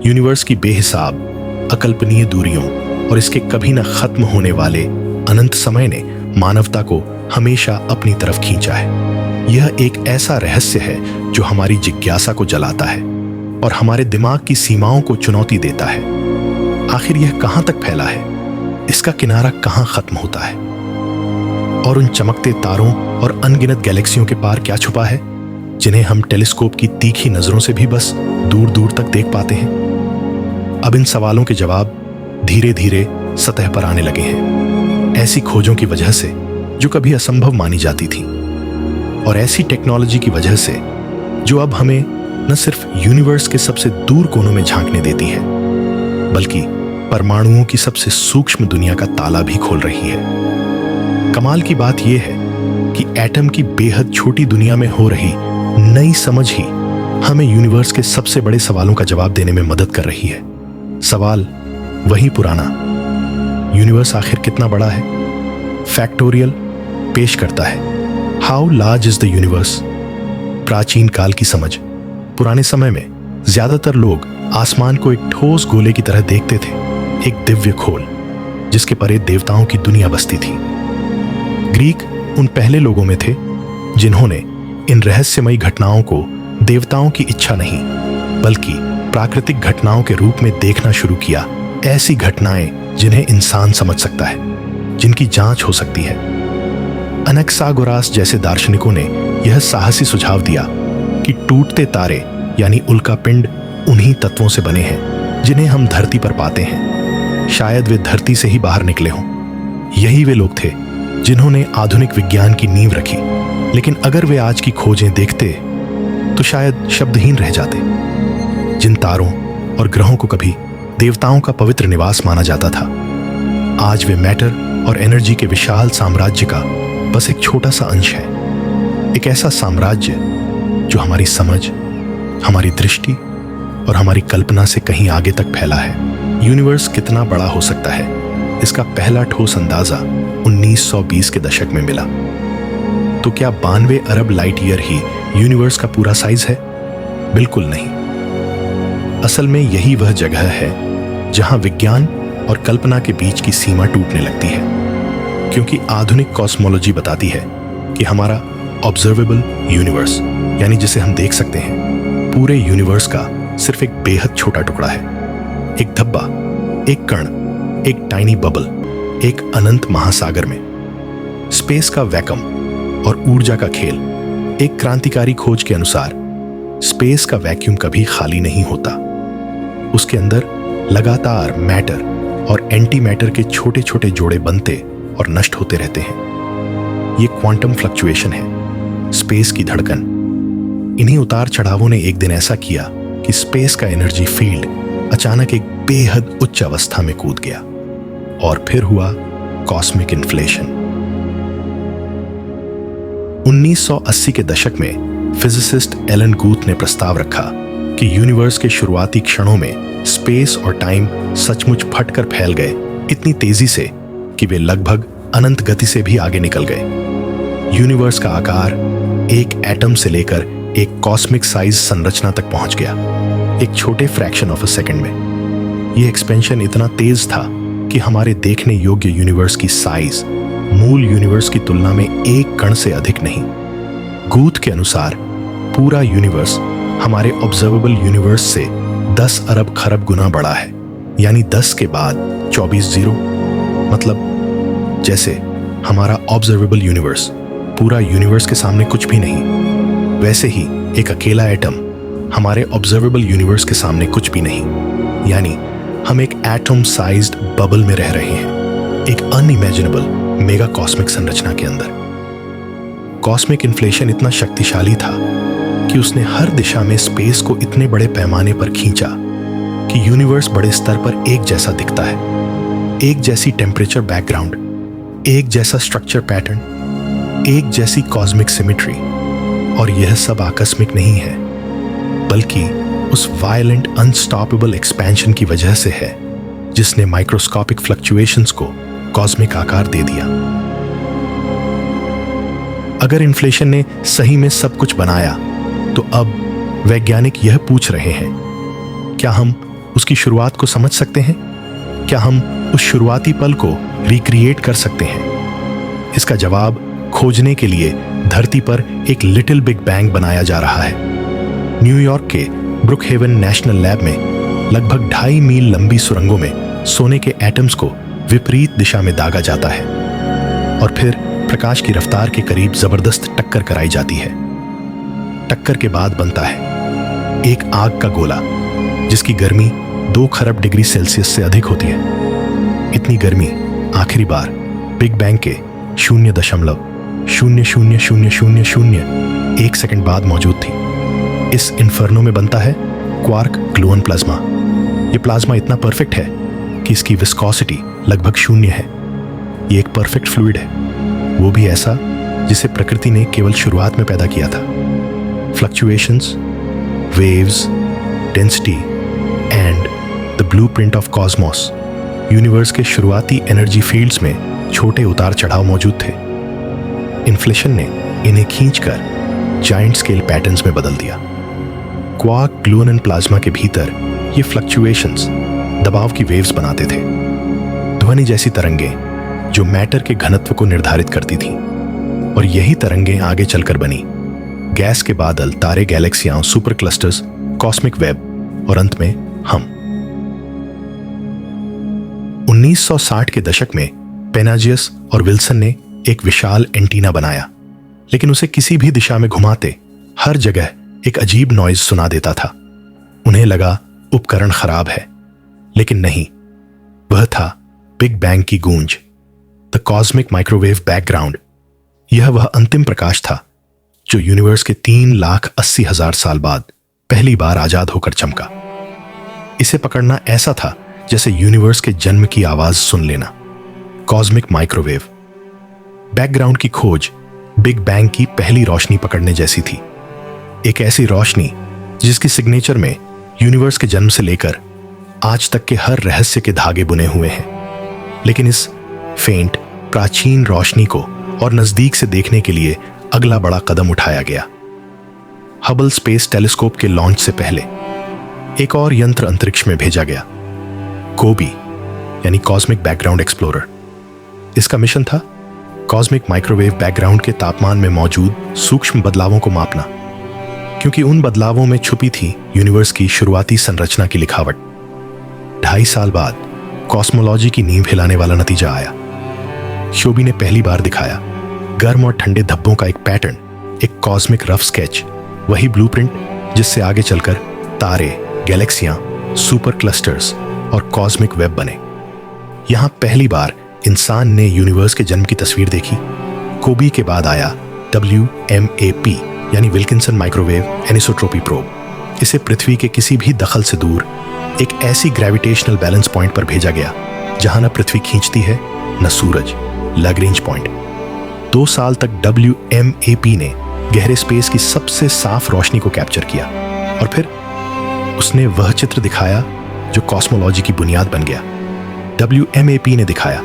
Universe की बेहिसाब अकल्पनीय दूरियों और इसके कभी न खत्म होने वाले अनंत समय ने मानवता को हमेशा अपनी तरफ खींचा है। यह एक ऐसा रहस्य है जो हमारी जिज्ञासा को जलाता है और हमारे दिमाग की सीमाओं को चुनौती देता है। आखिर यह कहां तक फैला है? इसका किनारा कहां खत्म होता है? और उन चमकते तारों और अनगिनत गैलेक्सियों के पार क्या छुपा है, जिन्हें हम टेलीस्कोप की तीखी नजरों से भी बस दूर दूर तक देख पाते हैं? अब इन सवालों के जवाब धीरे धीरे सतह पर आने लगे हैं, ऐसी खोजों की वजह से जो कभी असंभव मानी जाती थी, और ऐसी टेक्नोलॉजी की वजह से जो अब हमें न सिर्फ यूनिवर्स के सबसे दूर कोनों में झांकने देती है, बल्कि परमाणुओं की सबसे सूक्ष्म दुनिया का ताला भी खोल रही है। कमाल की बात यह है कि एटम की बेहद छोटी दुनिया में हो रही नई समझ ही हमें यूनिवर्स के सबसे बड़े सवालों का जवाब देने में मदद कर रही है। सवाल वही पुराना, यूनिवर्स आखिर कितना बड़ा है? फैक्टोरियल पेश करता है, how large is the universe. प्राचीन काल की समझ। पुराने समय में ज्यादातर लोग आसमान को एक ठोस गोले की तरह देखते थे, एक दिव्य खोल जिसके परे देवताओं की दुनिया बसती थी। ग्रीक उन पहले लोगों में थे जिन्होंने इन रहस्यमयी घटनाओं को देवताओं की इच्छा नहीं बल्कि प्राकृतिक घटनाओं के रूप में देखना शुरू किया। ऐसी घटनाएं जिन्हें इंसान समझ सकता है, जिनकी जांच हो सकती है। अनक्सागोरास जैसे दार्शनिकों ने यह साहसी सुझाव दिया कि टूटते तारे यानी उल्कापिंड उन्हीं तत्वों से बने हैं जिन्हें हम धरती पर पाते हैं। शायद वे धरती से ही बाहर निकले हों। यही वे लोग थे जिन्होंने आधुनिक विज्ञान की नींव रखी, लेकिन अगर वे आज की खोजें देखते तो शायद शब्दहीन रह जाते। जिन तारों और ग्रहों को कभी देवताओं का पवित्र निवास माना जाता था, आज वे मैटर और एनर्जी के विशाल साम्राज्य का बस एक छोटा सा अंश है। एक ऐसा साम्राज्य जो हमारी समझ, हमारी दृष्टि और हमारी कल्पना से कहीं आगे तक फैला है। यूनिवर्स कितना बड़ा हो सकता है, इसका पहला ठोस अंदाजा 1920 के दशक में मिला। तो क्या 92 अरब लाइट ईयर ही यूनिवर्स का पूरा साइज है? बिल्कुल नहीं। असल में यही वह जगह है जहां विज्ञान और कल्पना के बीच की सीमा टूटने लगती है, क्योंकि आधुनिक कॉस्मोलॉजी बताती है कि हमारा ऑब्जर्वेबल यूनिवर्स, यानी जिसे हम देख सकते हैं, पूरे यूनिवर्स का सिर्फ एक बेहद छोटा टुकड़ा है। एक धब्बा, एक कण, एक टाइनी बबल, एक अनंत महासागर में। स्पेस का वैक्यूम और ऊर्जा का खेल। एक क्रांतिकारी खोज के अनुसार स्पेस का वैक्यूम कभी खाली नहीं होता। उसके अंदर लगातार मैटर और एंटी मैटर के छोटे छोटे जोड़े बनते और नष्ट होते रहते हैं। ये क्वांटम फ्लक्चुएशन है, स्पेस की धड़कन। इन्हीं उतार चढ़ावों ने एक दिन ऐसा किया कि स्पेस का एनर्जी फील्ड अचानक एक बेहद उच्च अवस्था में कूद गया, और फिर हुआ कॉस्मिक इन्फ्लेशन। 1980 के दशक में फिजिसिस्ट एलन गूथ ने प्रस्ताव रखा कि यूनिवर्स के शुरुआती क्षणों में स्पेस और टाइम सचमुच फटकर फैल गए, इतनी तेजी से कि वे लगभग अनंत गति से भी आगे निकल गए। यूनिवर्स का आकार एक एटम से लेकर एक कॉस्मिक साइज संरचना तक पहुंच गया, एक छोटे फ्रैक्शन ऑफ अ सेकंड में। यह एक्सपेंशन इतना तेज था कि हमारे देखने योग्य यूनिवर्स की साइज मूल यूनिवर्स की तुलना में एक कण से अधिक नहीं। गूथ के अनुसार पूरा यूनिवर्स हमारे ऑब्जर्वेबल यूनिवर्स से 10 अरब खरब गुना बड़ा है, यानी 10 के बाद 24 जीरो। मतलब जैसे हमारा ऑब्जर्वेबल यूनिवर्स पूरा यूनिवर्स के सामने कुछ भी नहीं, वैसे ही एक अकेला एटम हमारे ऑब्जर्वेबल यूनिवर्स के सामने कुछ भी नहीं। यानी हम एक एटम साइज्ड बबल में रह रहे हैं, एक अनइमेजिनेबल मेगा कॉस्मिक संरचना के अंदर। कॉस्मिक इन्फ्लेशन इतना शक्तिशाली था कि उसने हर दिशा में स्पेस को इतने बड़े पैमाने पर खींचा कि यूनिवर्स बड़े स्तर पर एक जैसा दिखता है। एक जैसी टेम्परेचर बैकग्राउंड, एक जैसा स्ट्रक्चर पैटर्न, एक जैसी कॉस्मिक सिमेट्री। और यह सब आकस्मिक नहीं है, बल्कि उस वायलेंट अनस्टॉपेबल एक्सपेंशन की वजह से है जिसने माइक्रोस्कोपिक फ्लक्चुएशंस को कॉस्मिक आकार दे दिया। अगर इन्फ्लेशन ने सही में सब कुछ बनाया, तो अब वैज्ञानिक यह पूछ रहे हैं, क्या हम उसकी शुरुआत को समझ सकते हैं? क्या हम उस शुरुआती पल को रिक्रिएट कर सकते हैं? इसका जवाब खोजने के लिए धरती पर एक लिटिल बिग बैंग बनाया जा रहा है। न्यूयॉर्क के ब्रुकहेवन नेशनल लैब में लगभग 2.5 मील लंबी सुरंगों में सोने के एटम्स को विपरीत दिशा में दागा जाता है और फिर प्रकाश की रफ्तार के करीब जबरदस्त टक्कर कराई जाती है। टक्कर के बाद बनता है एक आग का गोला जिसकी गर्मी 2 खरब डिग्री सेल्सियस से अधिक होती है। इतनी गर्मी आखिरी बार बिग बैंग के 0.0000001 सेकंड बाद मौजूद थी। इस इन्फर्नो में बनता है क्वार्क ग्लूऑन प्लाज्मा। ये प्लाज्मा इतना परफेक्ट है कि इसकी विस्कोसिटी लगभग 0 है। ये एक परफेक्ट फ्लूइड है, वो भी ऐसा जिसे प्रकृति ने केवल शुरुआत में पैदा किया था। Fluctuations, waves, density and the blueprint of Cosmos, universe के शुरुआती एनर्जी फील्ड्स में छोटे उतार चढ़ाव मौजूद थे। इन्फ्लेशन ने इन्हें खींचकर जायंट स्केल पैटर्न्स में बदल दिया। क्वार्क ग्लूऑन प्लाज्मा के भीतर ये फ्लक्चुएशंस दबाव की वेव्स बनाते थे, ध्वनि जैसी तरंगें जो मैटर के घनत्व को निर्धारित करती थीं। और यही तरंगें आगे चलकर बनी गैस के बादल, तारे, गैलेक्सियां, सुपर क्लस्टर्स, कॉस्मिक वेब और अंत में हम। 1960 के दशक में पेनाजियस और विल्सन ने एक विशाल एंटीना बनाया, लेकिन उसे किसी भी दिशा में घुमाते हर जगह एक अजीब नॉइज सुना देता था। उन्हें लगा उपकरण खराब है, लेकिन नहीं, वह था बिग बैंग की गूंज, द कॉस्मिक माइक्रोवेव बैकग्राउंड। यह वह अंतिम प्रकाश था जो यूनिवर्स के 3,80,000 साल बाद पहली बार आजाद होकर चमका। इसे पकड़ना ऐसा था जैसे यूनिवर्स के जन्म की आवाज सुन लेना। कॉस्मिक माइक्रोवेव बैकग्राउंड की खोज बिग बैंग की पहली रोशनी पकड़ने जैसी थी। एक ऐसी रोशनी जिसकी सिग्नेचर में यूनिवर्स के जन्म से लेकर आज तक के हर रहस्य के धागे बुने हुए हैं। लेकिन इस फेंट प्राचीन रोशनी को और नजदीक से देखने के लिए अगला बड़ा कदम उठाया गया। हबल स्पेस टेलीस्कोप के लॉन्च से पहले एक और यंत्र अंतरिक्ष में भेजा गया, कोबी यानी कॉस्मिक बैकग्राउंड एक्सप्लोरर। इसका मिशन था कॉस्मिक माइक्रोवेव बैकग्राउंड के तापमान में मौजूद सूक्ष्म बदलावों को मापना, क्योंकि उन बदलावों में छुपी थी यूनिवर्स की शुरुआती संरचना की लिखावट। 2.5 साल बाद कॉस्मोलॉजी की नींव हिलाने वाला नतीजा आया। शोबी ने पहली बार दिखाया गर्म और ठंडे धब्बों का एक पैटर्न, एक कॉस्मिक रफ स्केच, वही ब्लूप्रिंट जिससे आगे चलकर तारे, गैलेक्सियां, सुपर क्लस्टर्स और कॉस्मिक वेब बने। यहां पहली बार इंसान ने यूनिवर्स के जन्म की तस्वीर देखी। कोबी के बाद आया WMAP यानी विल्किंसन माइक्रोवेव एनिसोट्रोपी प्रोब। इसे पृथ्वी के किसी भी दखल से दूर एक ऐसी ग्रेविटेशनल बैलेंस पॉइंट पर भेजा गया जहां न पृथ्वी खींचती है न सूरज, लैग्रेंज पॉइंट। 2 साल तक WMAP ने गहरे स्पेस की सबसे साफ रोशनी को कैप्चर किया और फिर उसने वह चित्र दिखाया जो कॉस्मोलॉजी की बुनियाद बन गया। WMAP ने दिखाया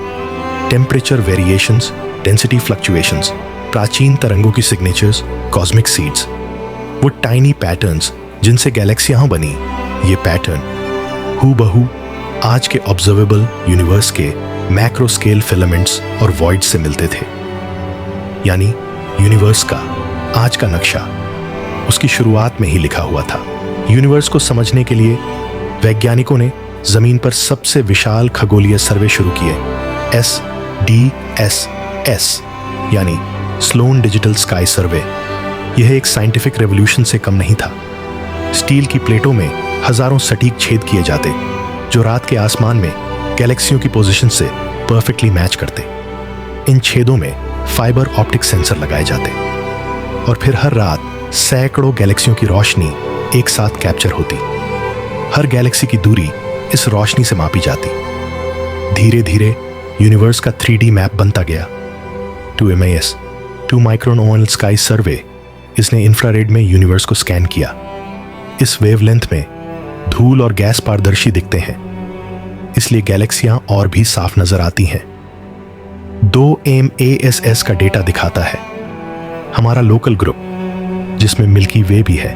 टेम्परेचर वेरिएशंस, डेंसिटी फ्लक्चुएशंस, प्राचीन तरंगों की सिग्नेचर्स, कॉस्मिक सीड्स, वो टाइनी पैटर्न्स जिनसे गैलेक्सियां बनी। ये पैटर्न हूबहू आज के ऑब्जर्वेबल यूनिवर्स के मैक्रो स्केल फिलामेंट्स और वॉइड्स से मिलते थे। यानी यूनिवर्स का आज का नक्शा उसकी शुरुआत में ही लिखा हुआ था। यूनिवर्स को समझने के लिए वैज्ञानिकों ने जमीन पर सबसे विशाल खगोलीय सर्वे शुरू किए, SDSS यानी स्लोन डिजिटल स्काई सर्वे। यह एक साइंटिफिक रेवोल्यूशन से कम नहीं था। स्टील की प्लेटों में हजारों सटीक छेद किए जाते जो रात के आसमान में गैलेक्सियों की पोजीशन से परफेक्टली मैच करते। इन छेदों में फाइबर ऑप्टिक सेंसर लगाए जाते और फिर हर रात सैकड़ों गैलेक्सियों की रोशनी एक साथ कैप्चर होती। हर गैलेक्सी की दूरी इस रोशनी से मापी जाती। धीरे धीरे यूनिवर्स का 3D मैप बनता गया। 2MAS 2 माइक्रोन ओवल स्काई सर्वे, इसने इंफ्रारेड में यूनिवर्स को स्कैन किया। इस वेवलेंथ में धूल और गैस पारदर्शी दिखते हैं, इसलिए गैलेक्सियां और भी साफ नजर आती हैं। 2MASS का डेटा दिखाता है हमारा लोकल ग्रुप, जिसमें मिल्की वे भी है,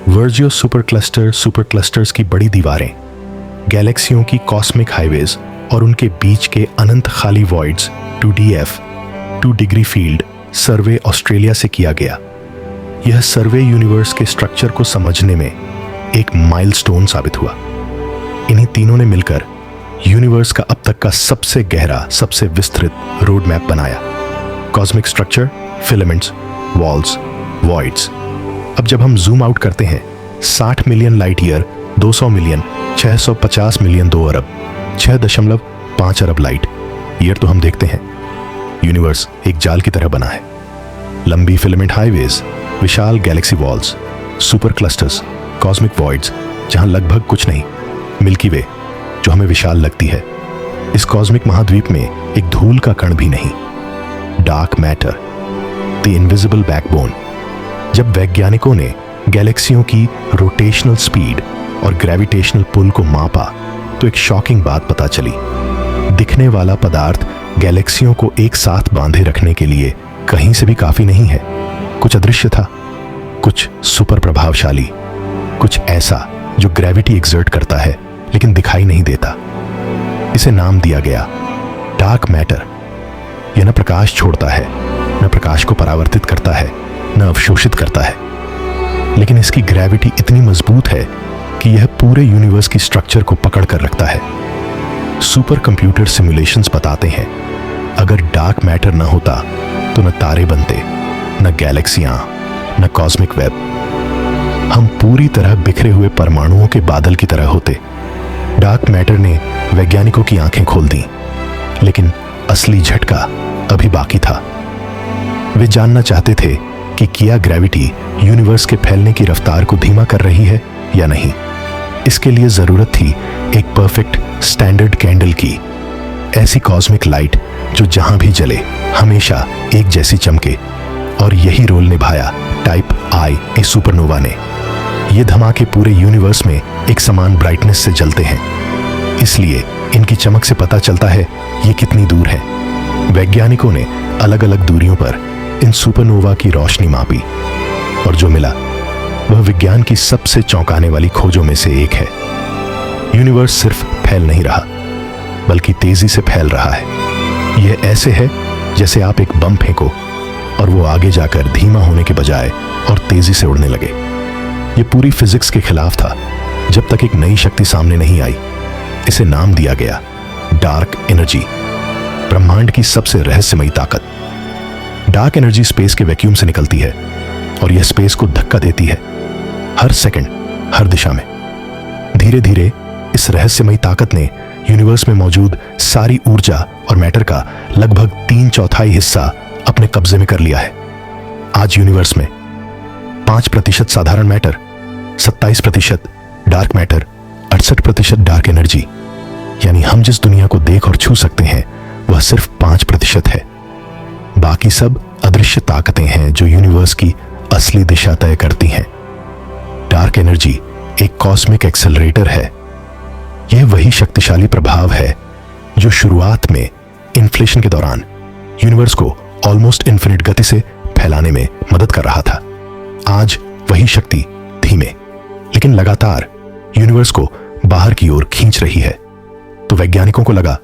वर्जियो सुपर क्लस्टर्स की बड़ी दीवारें गैलेक्सियों की कॉस्मिक हाईवेज और उनके बीच के अनंत खाली voids 2DF 2 degree field survey Australia से किया गया। यह सर्वे यूनिवर्स के स्ट्रक्चर को समझने में एक माइलस्टोन साबित हुआ। इन्हीं तीनों ने मिलकर यूनिवर्स का अब तक का सबसे गहरा, सबसे विस्तृत रोड मैप बनाया। Cosmic structure, filaments, walls, voids. अब जब हम जूम आउट करते हैं 60 million light year, 200 million, 650 million, 2 अरब, 6.5 अरब लाइट ईयर तो हम देखते हैं यूनिवर्स एक जाल की तरह बना है। लंबी फिलामेंट हाईवेज, विशाल galaxy walls, superclusters, cosmic voids जहां लगभग कुछ नहीं, मिल्की वे जो हमें विशाल लगती है। इस कॉस्मिक महाद्वीप में एक धूल का कण भी नहीं। Dark matter, the invisible backbone. जब वैज्ञानिकों ने गैलेक्सियों की रोटेशनल स्पीड और ग्रेविटेशनल पुल को मापा तो एक शॉकिंग बात पता चली। दिखने वाला पदार्थ गैलेक्सियों को एक साथ बांधे रखने के लिए कहीं से भी काफी नहीं है। कुछ अदृश्य था, कुछ सुपर प्रभावशाली, कुछ ऐसा जो ग्रेविटी एक्सर्ट करता है लेकिन दिखाई नहीं देता। इसे नाम दिया गया डार्क मैटर। यह न प्रकाश छोड़ता है, न प्रकाश को परावर्तित करता है, न अवशोषित करता है, लेकिन इसकी ग्रेविटी इतनी मजबूत है कि यह पूरे यूनिवर्स की स्ट्रक्चर को पकड़ कर रखता है। सुपर कंप्यूटर सिमुलेशंस बताते हैं अगर डार्क मैटर न होता तो न तारे बनते, न गैलेक्सियां, न कॉस्मिक वेब। हम पूरी तरह बिखरे हुए परमाणुओं के बादल की तरह होते। डार्क मैटर ने वैज्ञानिकों की आंखें खोल दी, लेकिन असली झटका अभी बाकी था। वे जानना चाहते थे कि क्या ग्रेविटी यूनिवर्स के फैलने की रफ्तार को धीमा कर रही है या नहीं। इसके लिए जरूरत थी एक परफेक्ट स्टैंडर्ड कैंडल की, ऐसी कॉस्मिक लाइट जो जहां भी जले हमेशा एक जैसी चमके। और यही रोल निभाया टाइप आई ए सुपरनोवा ने। ये धमाके पूरे यूनिवर्स में एक समान ब्राइटनेस से जलते हैं, इसलिए इनकी चमक से पता चलता है ये कितनी दूर है। वैज्ञानिकों ने अलग अलग दूरियों पर इन सुपरनोवा की रोशनी मापी और जो मिला वह विज्ञान की सबसे चौंकाने वाली खोजों में से एक है। यूनिवर्स सिर्फ फैल नहीं रहा, बल्कि तेजी से फैल रहा है। यह ऐसे है जैसे आप एक बम फेंको और वो आगे जाकर धीमा होने के बजाय और तेजी से उड़ने लगे। ये पूरी फिजिक्स के खिलाफ था जब तक एक नई शक्ति सामने नहीं आई। इसे नाम दिया गया डार्क एनर्जी, ब्रह्मांड की सबसे रहस्यमयी ताकत। डार्क एनर्जी स्पेस के वैक्यूम से निकलती है और यह स्पेस को धक्का देती है, हर सेकंड, हर दिशा में। धीरे धीरे इस रहस्यमयी ताकत ने यूनिवर्स में मौजूद सारी ऊर्जा और मैटर का लगभग 3/4 हिस्सा अपने कब्जे में कर लिया है। आज यूनिवर्स में 5% साधारण matter, 27% dark matter, 68% dark energy. यानी हम जिस दुनिया को देख और छू सकते हैं वह सिर्फ 5% है। बाकी सब अदृश्य ताकतें हैं जो यूनिवर्स की असली दिशा तय करती हैं। डार्क एनर्जी एक कॉस्मिक एक्सेलरेटर है। यह वही शक्तिशाली प्रभाव है जो शुरुआत में इन्फ्लेशन के दौरान यूनिवर्स को ऑलमोस्ट इन्फिनिट गति से फैलाने में मदद कर रहा था। आज वही शक्ति धीमे लेकिन लगातार यूनिवर्स को बाहर की ओर खींच रही है। तो वैज्ञानिकों को लगा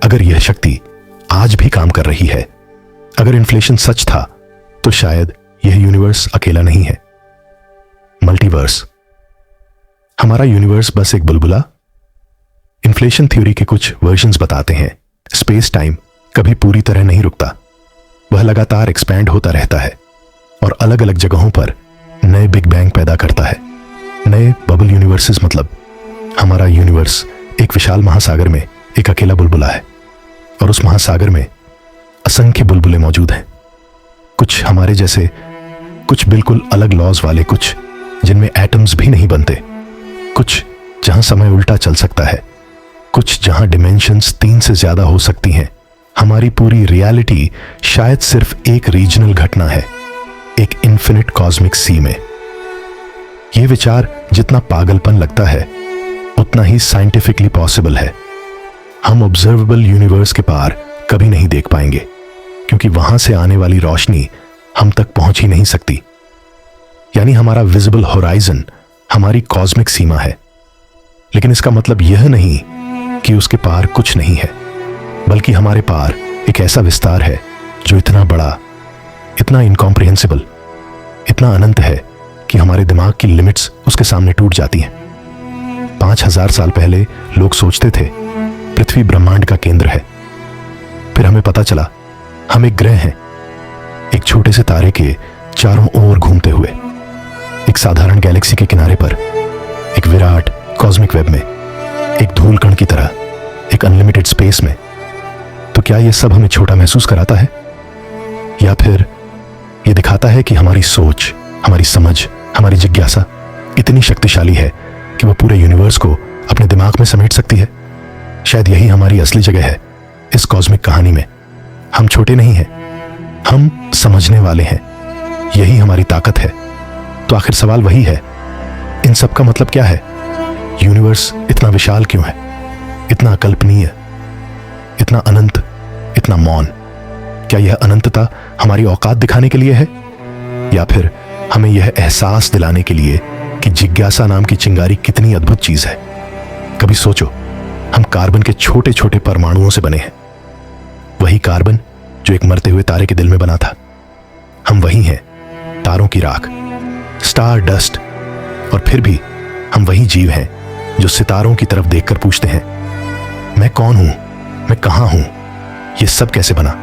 अगर यह शक्ति आज भी काम कर रही है, अगर इन्फ्लेशन सच था, तो शायद यह यूनिवर्स अकेला नहीं है। मल्टीवर्स। हमारा यूनिवर्स बस एक बुलबुला? इन्फ्लेशन थ्योरी के कुछ वर्जन्स बताते हैं स्पेस टाइम कभी पूरी तरह नहीं रुकता, वह लगातार एक्सपैंड होता रहता है और अलग अलग जगहों पर नए बिग बैंग पैदा करता है, नए बबल यूनिवर्सेस। मतलब हमारा यूनिवर्स एक विशाल महासागर में एक अकेला बुलबुला है और उस महासागर में असंख्य बुलबुले मौजूद हैं। कुछ हमारे जैसे, कुछ बिल्कुल अलग लॉज वाले, कुछ जिनमें एटम्स भी नहीं बनते, कुछ जहां समय उल्टा चल सकता है, कुछ जहां डिमेंशंस 3 से ज्यादा हो सकती हैं। हमारी पूरी रियलिटी शायद सिर्फ एक रीजनल घटना है, एक इन्फिनिट कॉस्मिक सी में। यह विचार जितना पागलपन लगता है उतना ही साइंटिफिकली पॉसिबल है। हम ऑब्जर्वेबल यूनिवर्स के पार कभी नहीं देख पाएंगे क्योंकि वहां से आने वाली रोशनी हम तक पहुंच ही नहीं सकती। यानी हमारा विजिबल होराइजन हमारी कॉस्मिक सीमा है। लेकिन इसका मतलब यह नहीं कि उसके पार कुछ नहीं है, बल्कि हमारे पार एक ऐसा विस्तार है जो इतना बड़ा, इतना इनकॉम्प्रिहेंसिबल, इतना अनंत है कि हमारे दिमाग की लिमिट्स उसके सामने टूट जाती हैं। 5000 साल पहले लोग सोचते थे पृथ्वी ब्रह्मांड का केंद्र है। फिर हमें पता चला हम एक ग्रह हैं, एक छोटे से तारे के चारों ओर घूमते हुए, एक साधारण गैलेक्सी के किनारे पर, एक विराट कॉस्मिक वेब में, एक धूल कण की तरह, एक अनलिमिटेड स्पेस में। तो क्या यह सब हमें छोटा महसूस कराता है, या फिर यह दिखाता है कि हमारी सोच, हमारी समझ, हमारी जिज्ञासा इतनी शक्तिशाली है कि वह पूरे यूनिवर्स को अपने दिमाग में समेट सकती है? शायद यही हमारी असली जगह है इस कॉस्मिक कहानी में। हम छोटे नहीं हैं, हम समझने वाले हैं। यही हमारी ताकत है। तो आखिर सवाल वही है, इन सब का मतलब क्या है? यूनिवर्स इतना विशाल क्यों है, इतना अकल्पनीय, इतना अनंत, इतना मौन? क्या यह अनंतता हमारी औकात दिखाने के लिए है, या फिर हमें यह एहसास दिलाने के लिए कि जिज्ञासा नाम की चिंगारी कितनी अद्भुत चीज है? कभी सोचो, हम कार्बन के छोटे छोटे परमाणुओं से बने हैं। वही कार्बन जो एक मरते हुए तारे के दिल में बना था। हम वही हैं, तारों की राख, स्टार डस्ट। और फिर भी हम वही जीव हैं जो सितारों की तरफ देखकर पूछते हैं, मैं कौन हूं, मैं कहां हूं, यह सब कैसे बना?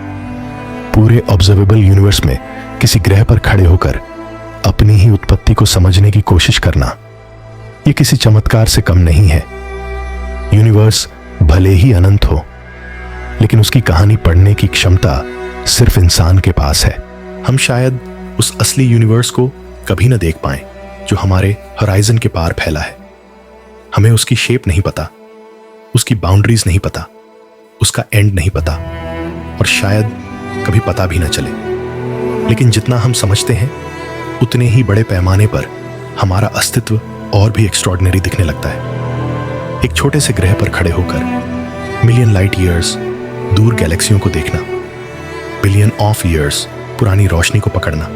पूरे ऑब्जर्वेबल यूनिवर्स में किसी ग्रह पर खड़े होकर अपनी ही उत्पत्ति को समझने की कोशिश करना, यह किसी चमत्कार से कम नहीं है। यूनिवर्स भले ही अनंत हो, लेकिन उसकी कहानी पढ़ने की क्षमता सिर्फ इंसान के पास है। हम शायद उस असली यूनिवर्स को कभी न देख पाएं जो हमारे होराइजन के पार फैला है। हमें उसकी शेप नहीं पता, उसकी बाउंड्रीज नहीं पता, उसका एंड नहीं पता, और शायद कभी पता भी न चले। लेकिन जितना हम समझते हैं, उतने ही बड़े पैमाने पर हमारा अस्तित्व और भी एक्स्ट्रॉर्डिनरी दिखने लगता है। एक छोटे से ग्रह पर खड़े होकर मिलियन लाइट ईयर्स दूर गैलेक्सियों को देखना, बिलियन ऑफ ईयर्स पुरानी रोशनी को पकड़ना,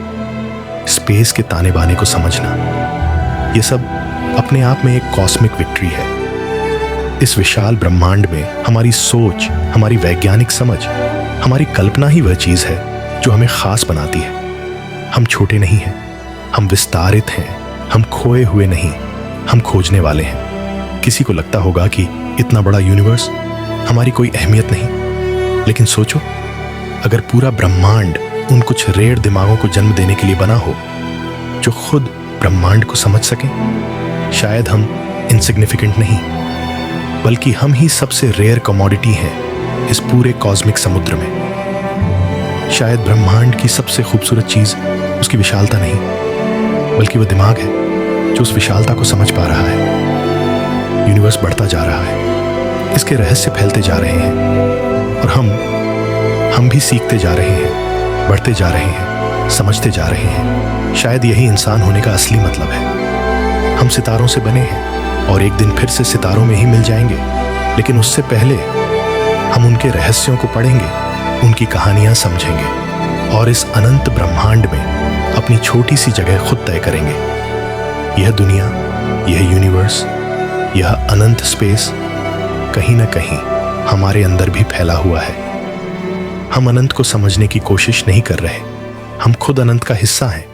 स्पेस के ताने बाने को समझना, यह सब अपने आप में एक कॉस्मिक विक्ट्री है। इस विशाल ब्रह्मांड में हमारी सोच, हमारी वैज्ञानिक समझ, हमारी कल्पना ही वह चीज है जो हमें खास बनाती है। हम छोटे नहीं हैं, हम विस्तारित हैं, हम खोए हुए नहीं, हम खोजने वाले हैं। किसी को लगता होगा कि इतना बड़ा यूनिवर्स, हमारी कोई अहमियत नहीं। लेकिन सोचो, अगर पूरा ब्रह्मांड उन कुछ रेयर दिमागों को जन्म देने के लिए बना हो जो खुद ब्रह्मांड को समझ सकें, शायद हम इनसिग्निफिकेंट नहीं, बल्कि हम ही सबसे रेयर कमोडिटी हैं इस पूरे कॉस्मिक समुद्र में। शायद ब्रह्मांड की सबसे खूबसूरत चीज उसकी विशालता नहीं, बल्कि वह दिमाग है जो उस विशालता को समझ पा रहा है। यूनिवर्स बढ़ता जा रहा है, इसके रहस्य फैलते जा रहे हैं, और हम भी सीखते जा रहे हैं, बढ़ते जा रहे हैं, समझते जा रहे हैं। शायद यही इंसान होने का असली मतलब है। हम सितारों से बने हैं और एक दिन फिर से सितारों में ही मिल जाएंगे, लेकिन उससे पहले हम उनके रहस्यों को पढ़ेंगे, उनकी कहानियां समझेंगे और इस अनंत ब्रह्मांड में अपनी छोटी सी जगह खुद तय करेंगे। यह दुनिया, यह यूनिवर्स, यह अनंत स्पेस कहीं ना कहीं हमारे अंदर भी फैला हुआ है। हम अनंत को समझने की कोशिश नहीं कर रहे, हम खुद अनंत का हिस्सा हैं।